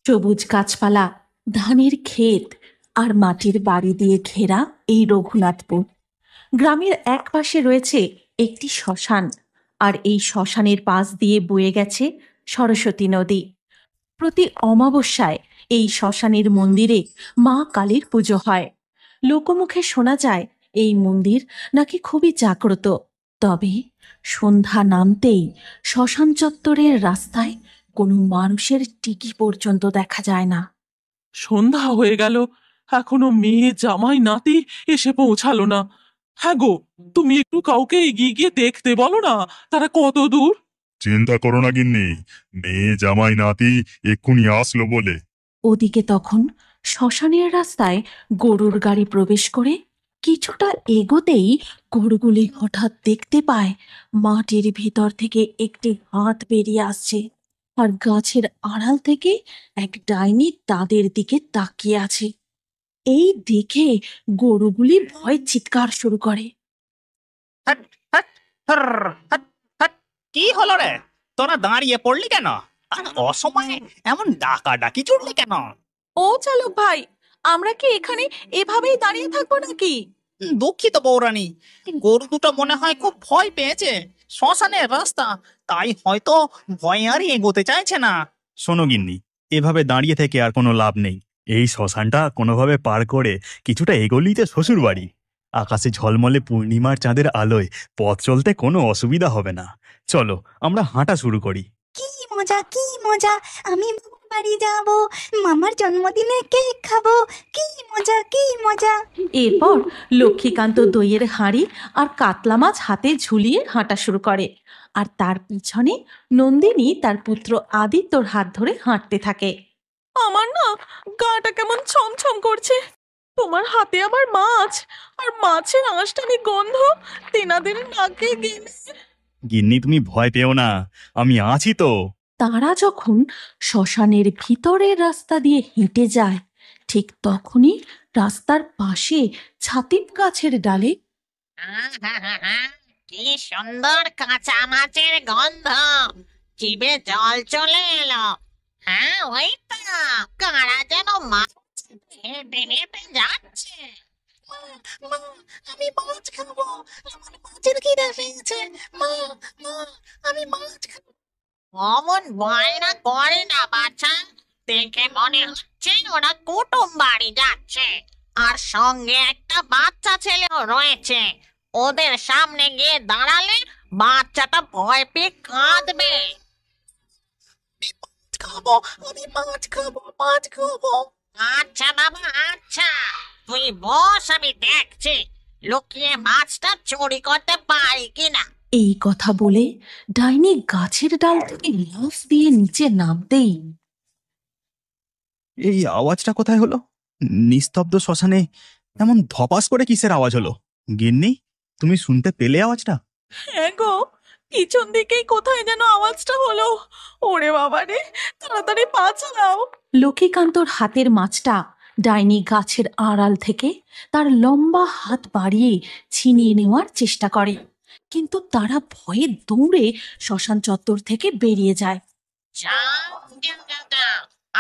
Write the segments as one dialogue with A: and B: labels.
A: সবুজ গাছপালা, ধানের ক্ষেত আর মাটির বাড়ি দিয়ে ঘেরা এই রঘুনাথপুর গ্রামের এক পাশে রয়েছে একটি শ্মশান, আর এই শ্মশানের পাশ দিয়ে বয়ে গেছে সরস্বতী নদী। প্রতি অমাবস্যায় এই শ্মশানের মন্দিরে মা কালীর পুজো হয়। লোকমুখে শোনা যায় এই মন্দির নাকি খুবই জাগ্রত। তবে সন্ধ্যা নামতেই শ্মশান চত্বরের রাস্তায় কোনো মানুষের টিকি পর্যন্ত দেখা যায় না।
B: সন্ধ্যা হয়ে গেল, এখনো মেয়ে জামাই নাতি এসে পৌঁছালো না। হ্যাঁ গো, তুমি একটু কাউকে এগিয়ে গিয়ে দেখতে বলো না, তারা কত দূর।
C: চিন্তা করো না গিন্নি, মেয়ে জামাই নাতি এক্ষুনি আসলো বলে।
A: ওদিকে তখন শ্মশানের রাস্তায় গরুর গাড়ি প্রবেশ করে কিছুটা এগোতেই গরুগুলি হঠাৎ দেখতে পায় মাটির ভিতর থেকে একটি হাত বেরিয়ে আসছে, আর গাছের আড়াল থেকে এক ডাইনি তাদের দিকে তাকিয়ে আছে। এই দেখে গরুগুলি ভয় চিৎকার শুরু করে।
D: হাট, হাট, হর, হাট, হাট। কি হলো রে, তোরা দাঁড়িয়ে পড়লি কেন? আর অসময়ে এমন ডাকাডাকি চড়লি কেন?
A: ও চালক ভাই, আমরা কি এখানে এভাবেই দাঁড়িয়ে থাকবো নাকি?
D: দুঃখিত বৌরানী, গরু দুটো মনে হয় খুব ভয় পেয়েছে। শ্মশানের রাস্তা, তাই হয়তো ভয় আর এগোতে চাইছে না।
E: শোনো গিন্নি, এভাবে দাঁড়িয়ে থেকে আর কোনো লাভ নেই। এই শ্মশানটা কোনোভাবে পার করে কিছুটা এগোলেই তো শ্বশুর বাড়ি। আকাশে ঝলমলে পূর্ণিমার চাঁদের আলোয় পথ চলতে কোনো অসুবিধা হবে না। চলো আমরা হাঁটা শুরু করি।
F: কি মজা, কি মজা! আমি মামার বাড়ি যাব, মামার জন্মদিনে কেক খাবো। কি মজা, কি মজা!
A: এরপর লক্ষ্মীকান্ত দইয়ের হাঁড়ি আর কাতলা মাছ হাতে ঝুলিয়ে হাঁটা শুরু করে, আর তার পিছনে নন্দিনী তার পুত্র আদিত্যর হাত ধরে হাঁটতে থাকে। আমার না গাটা কেমন ছমছম করছে। তোমার হাতে আবার মাছ, আর মাছের আঁশটানি গন্ধ তেনাদের নাকে গেলে।
E: গিন্নি তুমি ভয় পেও না, আমি আছি তো।
A: তারা যখন শ্মশানের ভিতরের রাস্তা দিয়ে হেঁটে যায়, ঠিক তখনই রাস্তার পাশে ছাতিম গাছের ডালে
G: কি সুন্দর কাঁচা মাছের গন্ধ, জিভে জল চলে এলো। হ্যাঁ, ওই তো কারা যেন মাছ হেঁটে হেঁটে যাচ্ছে।
F: আমি মাছ খাবো, আমার মাছের খিদে পেয়েছে। মা, মা, আমি মাছ খাবো।
G: অমন বায়না করে না বাচ্চা, দেখে মনে হচ্ছে ওরা কুটুম বাড়ি যাচ্ছে, আর সঙ্গে একটা বাচ্চা ছেলেও রয়েছে। ওদের সামনে গিয়ে দাঁড়ালে বাচ্চাটা ভয় পেয়ে কাঁদবে।
F: খাবো, আমি মাছ খাবো, মাছ খাবো।
G: আচ্ছা বাবা, আচ্ছা, তুই বস, আমি দেখছি লুকিয়ে মাছটা চুরি করতে পারি কিনা।
A: এই কথা বলে ডাইনি গাছের ডাল থেকে লাফ দিয়ে নিচে নামতেই
E: এই আওয়াজটা কোথায় হলো? নিস্তব্ধ শ্মশানে এমন ধপাস করে কিসের আওয়াজ হলো? গিন্নি, তুমি শুনতে পেলে আওয়াজটা?
A: হ্যাঁ গো, পিছন দিকেই কোথায় যেন আওয়াজটা হলো। ওরে বাবা রে, তাড়াতাড়ি পা চালাও। লক্ষ্মীকান্তর হাতের মাছটা ডাইনি গাছের আড়াল থেকে তার লম্বা হাত বাড়িয়ে ছিনিয়ে নেওয়ার চেষ্টা করে, কিন্তু তারা ভয়ে দৌড়ে শ্মশান চত্বর থেকে বেরিয়ে যায়।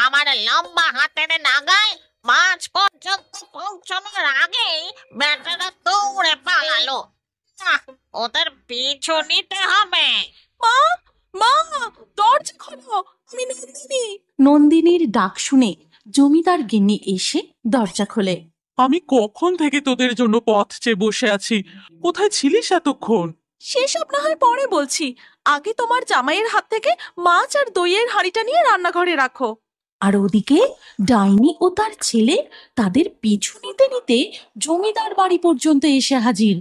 G: আমার লম্বা হাতের নাগায় মাছ পর্যন্ত পৌঁছানোর আগেই বেটারা দৌড়ে পালালো। ওদের পিছু নিতে হবে।
A: মা, মা, দরজা খোলো, আমি নন্দিনী। নন্দিনীর ডাক শুনে জমিদার গিন্নি এসে দরজা খোলে।
B: আমি কখন থেকে তোদের জন্য পথ চেয়ে বসে আছি, কোথায় ছিলিস এতক্ষণ?
A: সেসব না হয় পরে বলছি, আগে তোমার জামাইয়ের হাত থেকে মাছ আর দইয়ের হাঁড়িটা নিয়ে রান্নাঘরে রাখো। আর ওদিকে ডাইনি ও তার ছেলে তাদের পিছু নিতে নিতে জমিদার বাড়ি পর্যন্ত এসে হাজির।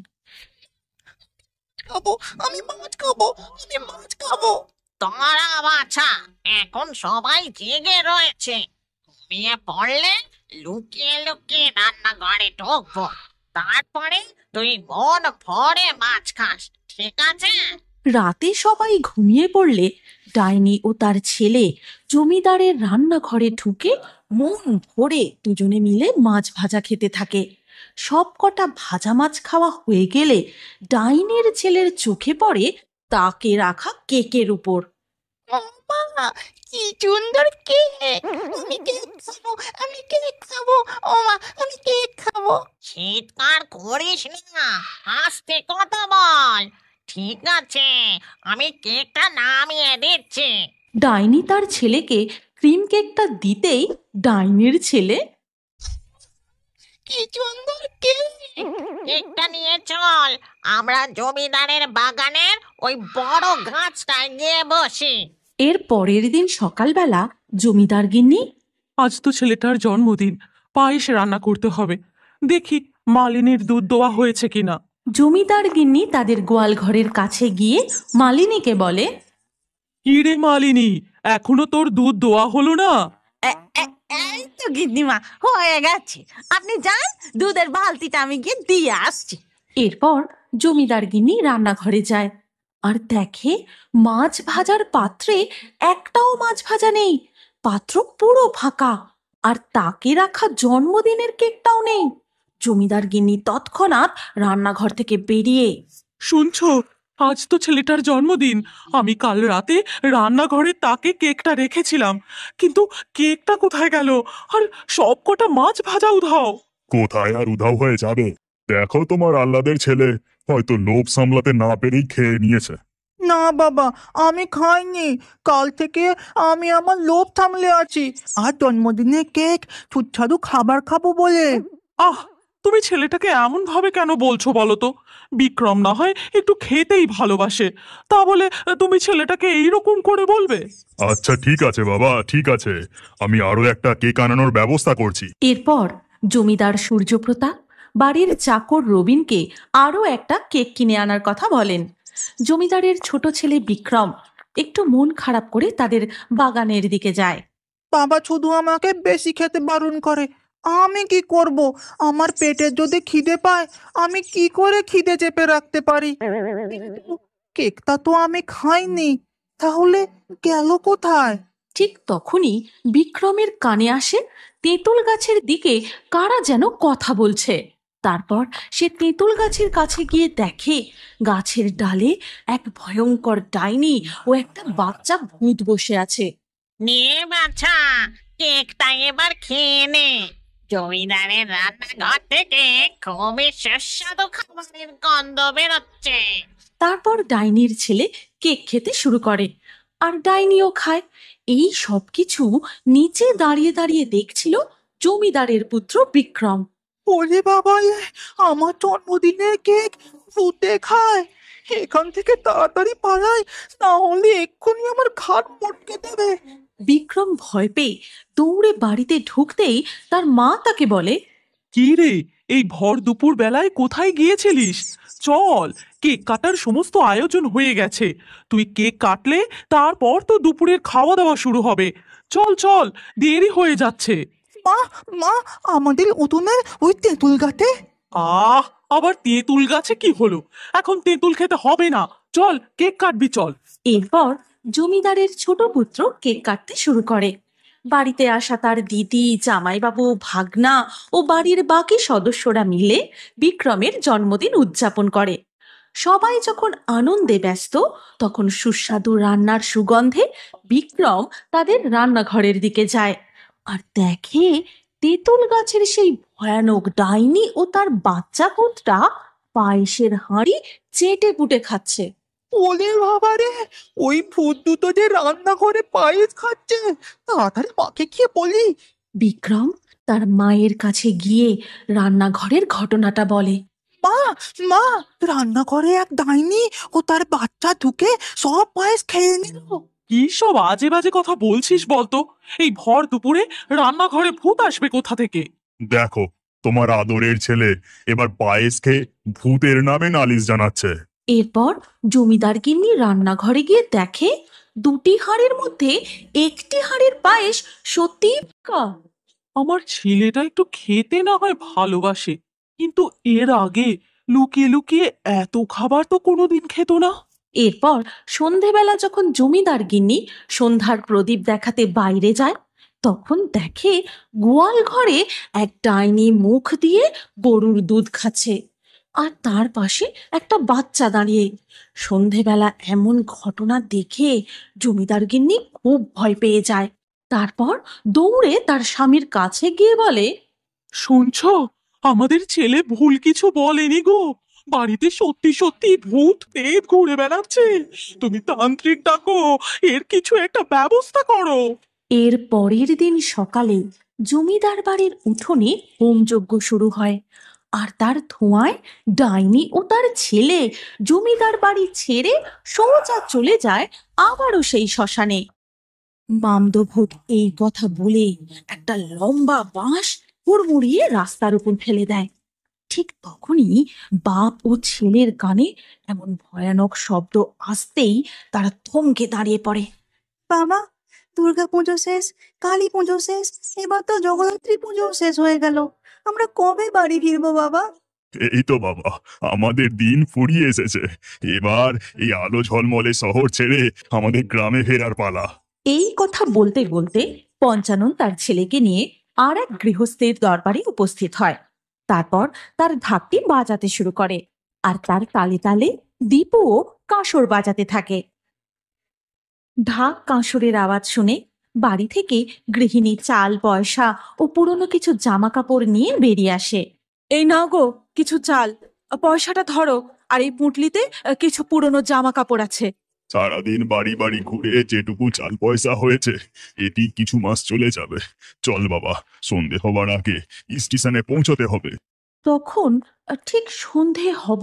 F: খাবো, আমি মাছ খাবো, আমি মাছ খাবো।
G: তোরা বাছা, এখন সবাই জেগে রয়েছে। ঘুমিয়ে পড়লে লুকিয়ে লুকিয়ে রান্নাঘরে ঢুকবো, তারপরে তুই মন ভরে মাছ খাস, ঠিক আছে?
A: রাতে সবাই ঘুমিয়ে পড়লে ডাইনি ও তার ছেলে জমিদারের রান্নাঘরে ঢুকে মন ভরে দুজনে মিলে মাছ ভাজা খেতে থাকে। সব কটা ভাজা মাছ খাওয়া হয়ে গেলে ডাইনির ছেলের চোখে পড়ে তাকে রাখা কেকের উপর।
F: মা, কি সুন্দর কেক! আমি কেক খাবো, আমি কেক খাবো, ও মা আমি কেক খাবো।
G: চিৎকার করিস না, আস্তে কথা বল। ঠিক আছে, আমি কেকটা নামিয়ে দিচ্ছি।
A: ডাইনি তার ছেলেকে ক্রিম কেকটা দিতেই ডাইনির ছেলে
F: কি সুন্দর কেক!
G: কেকটা নিয়ে চল, আমরা জমিদারের বাগানের ওই বড় গাছটায় গিয়ে বসি।
A: এর পরের দিন সকালবেলা জমিদার গিন্নি
B: আজ তো ছেলেটার জন্মদিন, পায়েস রান্না করতে হবে। দেখি মালিনীর দুধ দোয়া হয়েছে কিনা।
A: জমিদার গিন্নি তাদের গোয়াল ঘরের কাছে গিয়ে মালিনীকে বলে,
B: ইরে মালিনী, এখনো তোর দুধ দোয়া হলো না?
H: এই তো গিন্নিমা, হয়ে গেছে। আপনি যান, দুধের বালতিটা আমি গিয়ে দিয়ে আসছি।
A: এরপর জমিদার গিন্নি রান্নাঘরে যায় আর দেখে মাছ ভাজার পাত্রে একটাও মাছ ভাজা নেই, পাত্র পুরো ফাঁকা, আর তাকে রাখা জন্মদিনের কেকটাও নেই। জমিদার গিন্নি তৎক্ষণাৎ রান্নাঘর থেকে বেরিয়ে,
B: শুনছো, আজ তো ছেলেটার জন্মদিন। আমি কাল রাতে রান্নাঘরে তাকে কেকটা রেখেছিলাম, কিন্তু কেকটা কোথায় গেল? আর সব কটা মাছ ভাজা উধাও।
C: কোথায় আর উধাও হয়ে যাবে? দেখো, তোমার আহ্লাদের ছেলে হয়তো লোভ সামলাতে না পেরেই খেয়ে নিয়েছে।
I: না বাবা, আমি খাইনি। কাল থেকে আমি আমার লোভ সামলে আছি, আর জন্মদিনে কেক সুস্বাদু খাবার খাবো বলে।
B: আহ, তুমি ছেলেটাকে এমন ভাবে কেন বলছো বলো তো? বিক্রম না হয় একটু খেতেই ভালোবাসে, তা বলে তুমি ছেলেটাকে এইরকম করে বলবে?
C: আচ্ছা ঠিক আছে বাবা, ঠিক আছে, আমি আরো একটা কেক আনানোর ব্যবস্থা করছি।
A: এরপর জমিদার সূর্যপ্রতাপ বাড়ির চাকর রবিনকে আরও একটা কেক কিনে আনার কথা বলেন। জমিদারের ছোট ছেলে বিক্রম একটু মন খারাপ করে তাদের বাগানের দিকে যায়।
I: বাবা শুধু আমাকে বেশি খেতে বারণ করে। আমি কি করব? আমার পেটে যদি খিদে পায়, আমি কি করে খিদে চেপে রাখতে পারি? কিন্তু কেকটা তো আমি খাইনি, তাহলে গেল কোথায়?
A: ঠিক তখনই বিক্রমের কানে আসে তেঁতুল গাছের দিকে কারা যেন কথা বলছে। তারপর সে তেঁতুল গাছের কাছে গিয়ে দেখে গাছের ডালে এক ভয়ঙ্কর ডাইনি ও একটা বাচ্চা ভূত বসে আছে।
G: নিয়ে বাছা, কেকটা এবার খেয়ে নে। জমিদারের রান্নাঘর থেকে খুবই সুস্বাদু খাবারের গন্ধ বেরোচ্ছে।
A: তারপর ডাইনির ছেলে কেক খেতে শুরু করে আর ডাইনিও খায়। এই সব কিছু নিচে দাঁড়িয়ে দাঁড়িয়ে দেখছিল জমিদারের পুত্র বিক্রম।
I: ওরে বাবা, আমার জন্মদিনের কেক ভূতে খায়! এখান থেকে তাড়াতাড়ি পালাই, না হলে এক্ষুনি আমার ঘাড় মটকে দেবে।
A: বিক্রম ভয় পেয়ে দৌড়ে বাড়িতে ঢুকতেই তার মা তাকে বলে,
B: কি রে, এই ভর দুপুর বেলায় কোথায় গিয়েছিলিস? চল, কেক কাটার সমস্ত আয়োজন হয়ে গেছে। তুই কেক কাটলে তারপর তো দুপুরের খাওয়া দাওয়া শুরু হবে। চল চল, দেরি হয়ে যাচ্ছে।
I: মা, মা, আমাদের উঠোনের ওই তেঁতুল গাছে।
B: আহ, আবার তেঁতুল গাছে কি হলো? এখন তেঁতুল খেতে হবে না, চল কেক কাটবি চল।
A: এরপর জমিদারের ছোট পুত্র কেক কাটতে শুরু করে। বাড়িতে আসা তার দিদি, জামাইবাবু, ভাগনা ও বাড়ির বাকি সদস্যরা মিলে বিক্রমের জন্মদিন উদযাপন করে। সবাই যখন আনন্দে ব্যস্ত, তখন সুস্বাদু রান্নার সুগন্ধে বিক্রম তাদের রান্নাঘরের দিকে যায় আর দেখে তেঁতুল গাছের সেই ভয়ানক ডাইনি ও তার বাচ্চা ভূতটা পায়েসের হাঁড়ি চেটে পুটে খাচ্ছে।
I: ওরে বাবা রে, ওই ভূত দুটো যে রান্নাঘরে পায়েস খাচ্ছে! তাড়াতাড়ি মাকে গিয়ে বলি।
A: বিক্রম তার মায়ের কাছে গিয়ে রান্নাঘরের ঘটনাটা বলে।
I: মা, মা, রান্নাঘরে এক ডাইনি ও তার বাচ্চা ঢুকে সব পায়েস খেয়ে নিল।
B: কি সব আজে বাজে কথা বলছিস বলতো? এই ভর দুপুরে রান্নাঘরে ভূত আসবে কোথা থেকে?
C: দেখো, তোমার আদরের ছেলে এবার পায়েস খেয়ে ভূতের নামে নালিশ জানাচ্ছে।
A: এরপর জমিদার গিন্নি রান্নাঘরে গিয়ে দেখে দুটি হাঁড়ির মধ্যে একটি হাঁড়ির পায়েস সত্যিই ফাঁকা।
B: আমার ছেলেটা একটু খেতে না হয় ভালোবাসে, কিন্তু এর আগে লুকিয়ে লুকিয়ে এত খাবার তো কোনোদিন খেত না।
A: এরপর সন্ধেবেলা যখন জমিদার গিন্নি সন্ধ্যার প্রদীপ দেখাতে বাইরে যায়, তখন দেখে গোয়াল ঘরে এক ডাইনি মুখ দিয়ে গরুর দুধ খাচ্ছে আর তার পাশে একটা বাচ্চা দাঁড়িয়ে। সন্ধেবেলা এমন ঘটনা দেখে জমিদার গিন্নি খুব ভয় পেয়ে যায়। তারপর দৌড়ে তার স্বামীর কাছে গিয়ে বলে,
B: শুনছ, আমাদের ছেলে ভুল কিছু বলেনি গো। বাড়িতে সত্যি সত্যি ভূত প্রেত ঘুরে বেড়াচ্ছে। তুমি তান্ত্রিক ডাকো, এর কিছু একটা ব্যবস্থা করো।
A: এর পরের দিন সকালে জমিদার বাড়ির উঠোনে হোমযজ্ঞ শুরু হয়, আর তার ধোঁয়ায় ডাইনি ও তার ছেলে জমিদার বাড়ি ছেড়ে সোজা চলে যায় আবারও সেই শ্মশানে। মামদভোগ এই কথা বলে একটা লম্বা বাঁশ হুড়মুড়িয়ে রাস্তার উপর ফেলে দেয়। ঠিক তখনই বাপ ও ছেলের কানে এমন ভয়ানক শব্দ আসতেই তারা থমকে দাঁড়িয়ে পড়ে।
F: বাবা, দুর্গা পুজো শেষ, কালী পুজো শেষ, এবার তো জগদ্ধাত্রী পুজো শেষ হয়ে গেল। আমরা কবে বাড়ি ফিরবো বাবা?
C: এই তো বাবা, আমাদের দিন ফুরিয়ে এসেছে। এবার এই আলো ঝলমলে শহর ছেড়ে আমাদের গ্রামে ফেরার পালা।
A: এই কথা বলতে বলতে পঞ্চানন তার ছেলেকে নিয়ে আর এক গৃহস্থের দরবারে উপস্থিত হয়। তারপর তার ঢাকটি বাজাতে শুরু করে, আর তার তালে তালে দীপুও কাঁসর বাজাতে থাকে। ঢাক কাঁসরের আওয়াজ শুনে বাড়ি থেকে গৃহিণী চাল পয়সা ও পুরনো কিছু জামা কাপড় নিয়ে বেরিয়ে আসে। এই নাও গো কিছু চাল, পয়সাটা ধরো, আর এই পুঁটলিতে কিছু পুরনো জামা কাপড় আছে।
C: সারাদিন বাড়ি বাড়ি ঘুরে যেটুকু চাল পয়সা হয়েছে এটি কিছু মাস চলে যাবে। চল বাবা, সন্ধে হবার আগে স্টেশনে পৌঁছতে হবে।
A: তখন ঠিক সন্ধে হব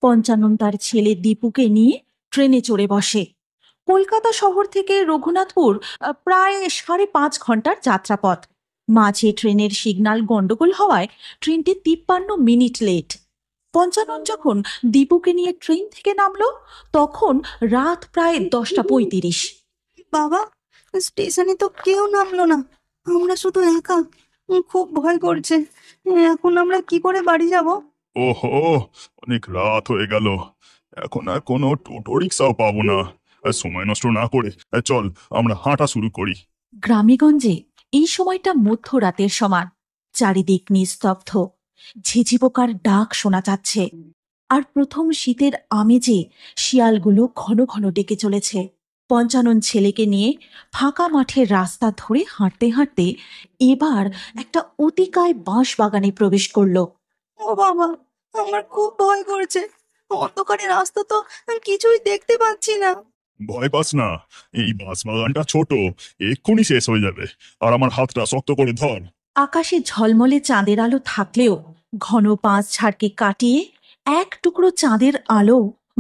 A: পঞ্চানন তার ছেলে দীপুকে নিয়ে ট্রেনে চড়ে বসে। কলকাতা শহর থেকে রঘুনাথপুর প্রায় 5.5 ঘন্টার যাত্রাপথ। মাঝে ট্রেনের সিগন্যাল গন্ডগোল হওয়ায় ট্রেনটি 53 মিনিট লেট। পঞ্চানন যখন দীপুকে নিয়ে ট্রেন থেকে নামলো তখন রাত প্রায় 10:35।
F: বাবা, স্টেশনে তো কেউ নামলো না, আমরা শুধু একা। খুব ভয় করছে। এখন আমরা কি করে বাড়ি যাব?
C: ওহো, অনেক রাত হয়ে গেল। এখন আর কোনো টোটো রিক্সাও পাবো না। আর সময় নষ্ট না করে চল আমরা হাঁটা শুরু করি।
A: গ্রামেগঞ্জে এই সময়টা মধ্যরাতের সমান। চারিদিক নিস্তব্ধ, ঝিঝি পোকার ডাক শোনা যাচ্ছে, আর প্রথম শীতের আমেজে শিয়ালগুলো ঘন ঘন ডেকে চলেছে। পঞ্চানন ছেলেকে নিয়ে ফাঁকা মাঠের রাস্তা ধরে হাঁটতে হাঁটতে এবার একটা অতিকায় বাঁশ বাগানে প্রবেশ করলো।
F: ও বাবা, আমার খুব ভয় করছে। অন্ধকারে রাস্তা তো কিছুই দেখতে পাচ্ছি না।
C: ভয় পাস না, এই বাঁশবাগানটা ছোট, এক্ষুনি শেষ হয়ে যাবে। আর আমার হাতটা শক্ত করে ধর।
A: আকাশে ঝলমলে চাঁদের আলো থাকলেও ঘন বাঁশ ঝাড়কে কাটিয়ে এক টুকরো চাঁদের আলো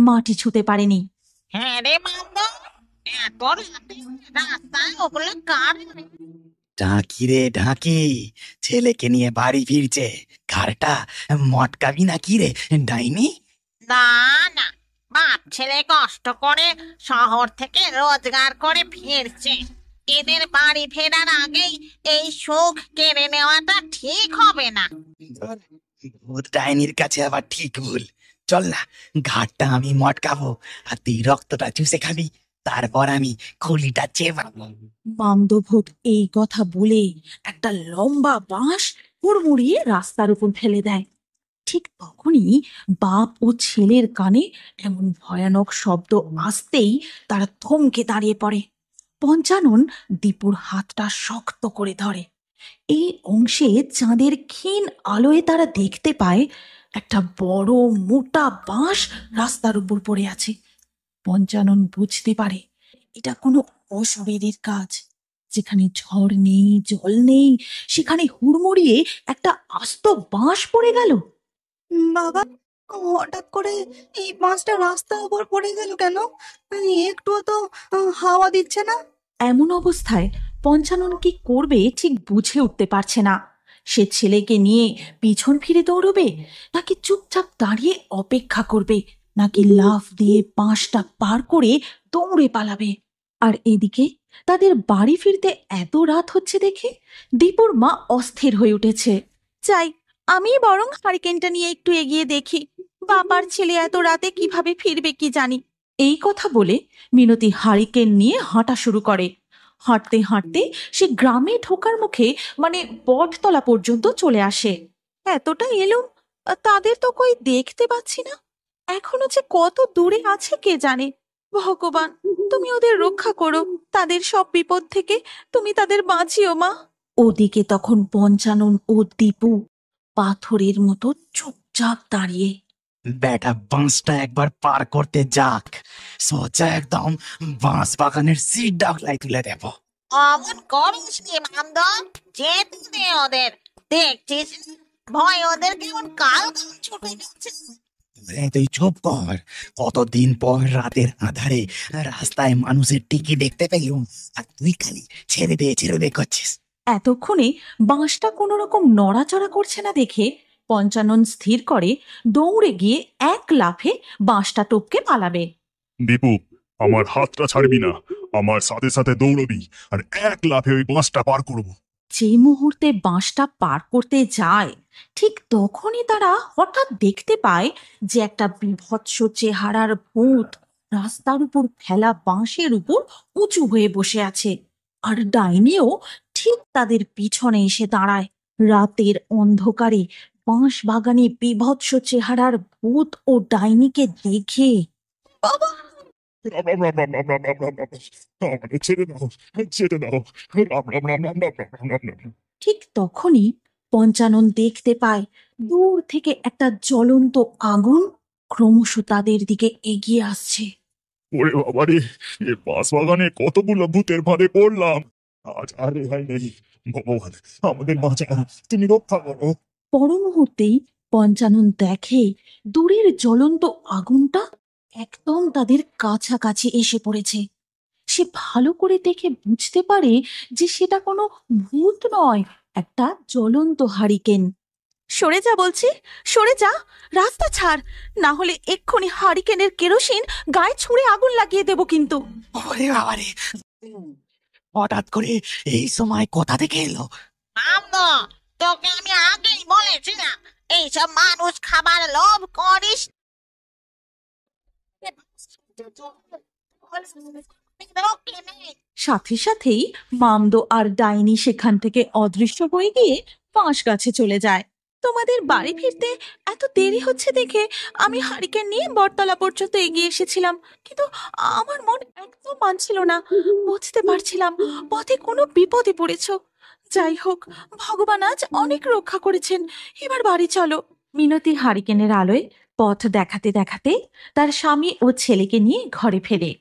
A: মাটি ছুঁতে পারেনি।
G: হ্যাঁ রে বান্দর, এত রাতে রাস্তায় ওগুলো কার?
J: ঢাকি রে ঢাকি, ছেলেকে নিয়ে বাড়ি ফিরছে, ঘাড়টা মটকাবি না কি রে ডাইনি?
G: না না, বাপ ছেলে কষ্ট করে শহর থেকে রোজগার করে ফিরছে, এদের বাড়ি ফেরার আগেই এই সুখ কেড়ে নেওয়াটা ঠিক হবে না।
J: ভূত ডাইনির কাছে আবার ঠিক ভুল। চল না, ঘাটটা আমি মটকাবো আর তুই রক্তটা চুষে খাবি, তারপর আমি খুলিটা চেপাবো।
A: মামদভোগ এই কথা বলে একটা লম্বা বাঁশ হুড়মুড়িয়ে রাস্তার উপর ফেলে দেয়। ঠিক তখনই বাপ ও ছেলের কানে এমন ভয়ানক শব্দ আসতেই তারা থমকে দাঁড়িয়ে পড়ে। পঞ্চানন দীপুর হাতটা শক্ত করে ধরে। এই অংশে চাঁদের ক্ষীণ আলোয় তারা দেখতে পায় একটা বড় মোটা বাঁশ রাস্তার উপর পড়ে আছে। পঞ্চানন বুঝতে পারে এটা কোনো অশরীরীর কাজ। যেখানে ঝড় নেই, জল নেই, সেখানে হুড়মুড়িয়ে একটা আস্ত বাঁশ পড়ে গেল।
F: বাবা, হঠাৎ করে এই বাসটা রাস্তার উপর পড়ে গেল কেন? একটুও তো হাওয়া দিচ্ছে না।
A: এমন অবস্থায় পঞ্চানন কি করবে ঠিক বুঝে উঠতে পারছে না। সে ছেলেকে নিয়ে পিছন ফিরে দৌড়বে, নাকি চুপচাপ দাঁড়িয়ে অপেক্ষা করবে, নাকি লাফ দিয়ে বাঁশটা পার করে দৌড়ে পালাবে। আর এদিকে তাদের বাড়ি ফিরতে এত রাত হচ্ছে দেখে দীপুর মা অস্থির হয়ে উঠেছে। চাই আমি বরং হারিকেনটা নিয়ে একটু এগিয়ে দেখি, বাবার ছেলে এত রাতে কিভাবে ফিরবে কি জানি। এই কথা বলে মিনতি হারিকেন নিয়ে হাঁটা শুরু করে। হাঁটতে হাঁটতে সে গ্রামে ঢোকার মুখে মানে বটতলা পর্যন্ত চলে আসে। এতটা এলুম, তাদের তো কই দেখতে পাচ্ছি না। এখনো যে কত দূরে আছে কে জানে। ভগবান, তুমি ওদের রক্ষা করো, তাদের সব বিপদ থেকে তুমি তাদের বাঁচিও মা। ওদিকে তখন পঞ্চানন ও দীপু পাথরের মতো চুপচাপ দাঁড়িয়ে।
J: বেটা বাঁশটা একবার পার করতে যাক, সোজা একদম বাঁশ বাগানের সিট ডাকলাই তুলে দেব।
G: অমন করিস নি মামদ, যেতে দে ওদের। দেখছিস না, ভয় ওদের কেমন কাল কাল ছুটে যাচ্ছে।
J: তুই চুপ কর। কতদিন পর রাতের আধারে রাস্তায় মানুষের টিকি দেখতে পেলাম, আর তুই খালি ছেড়ে দে করছিস।
A: এতক্ষণে বাঁশটা কোনো রকম নড়াচড়া করছে না দেখে পঞ্চানন স্থির করে দৌড়ে গিয়ে এক লাফে বাঁশটা টপকে পালাবে।
C: দীপু, আমার হাতটা ছাড়বি না, আমার সাথে সাথে দৌড়বি, আর এক লাফে ওই বাঁশটা পার করবো।
A: যে মুহূর্তে বাঁশটা পার করতে যায় ঠিক তখনই তারা হঠাৎ দেখতে পায় যে একটা বীভৎস চেহারার ভূত রাস্তার উপর ফেলা বাঁশের উপর উঁচু হয়ে বসে আছে, আর ডাইনিও ঠিক তাদের পিছনে এসে দাঁড়ায়। রাতের অন্ধকারে বাঁশ বাগানে বীভৎস চেহারার ভূত ও ডাইনিকে দেখে
C: ছেড়ে দাও, ছেড়ে দাও।
A: ঠিক তখনই পঞ্চানন দেখতে পায় দূর থেকে একটা জ্বলন্ত আগুন ক্রমশ তাদের দিকে এগিয়ে আসছে।
C: ওরে বাবারে, এ বাঁশ বাগানে কতগুলো ভূতের ফাঁদে পড়লাম, আজ আর রেহাই নেই। ভগবান, আমাদের বাঁচাও, তুমি রক্ষা করো।
A: পর মুহূর্তেই পঞ্চানন দেখে দূরের জ্বলন্ত আগুনটা একদম তাদের কাছাকাছি এসে পড়েছে। সে ভালো করে দেখে বুঝতে পারে যে সেটা কোনো ভূত নয়, একটা জ্বলন্ত হারিকেন। সরে যা বলছি, সরে যা, রাস্তা ছাড়, না হলে এক্ষুনি হারিকেনের কেরোসিন গায়ে ছুঁড়ে আগুন লাগিয়ে দেব কিন্তু।
J: ওরে বাবারে, হঠাৎ করে এই সময় কোথা থেকে এলো?
G: মামদ, তোকে আমি আগেই বলেছিলাম এইসব মানুষ খাবার লোভ করিস।
A: সাথে সাথেই মামদো আর ডাইনি সেখান থেকে অদৃশ্য হয়ে গিয়ে বাঁশ গাছে চলে যায়। তোমাদের বাড়ি ফিরতে এত দেরি হচ্ছে দেখে আমি হারিকেন নিয়ে বটতলা পর্যন্ত এগিয়ে এসেছিলাম, কিন্তু আমার মন একদম মানছিল না। বুঝতে পারছিলাম পথে কোনো বিপদে পড়েছ। যাই হোক, ভগবান আজ অনেক রক্ষা করেছেন, এবার বাড়ি চলো। মিনতি হারিকেনের আলোয় পথ দেখাতে দেখাতে তার স্বামী ও ছেলেকে নিয়ে ঘরে ফেরে।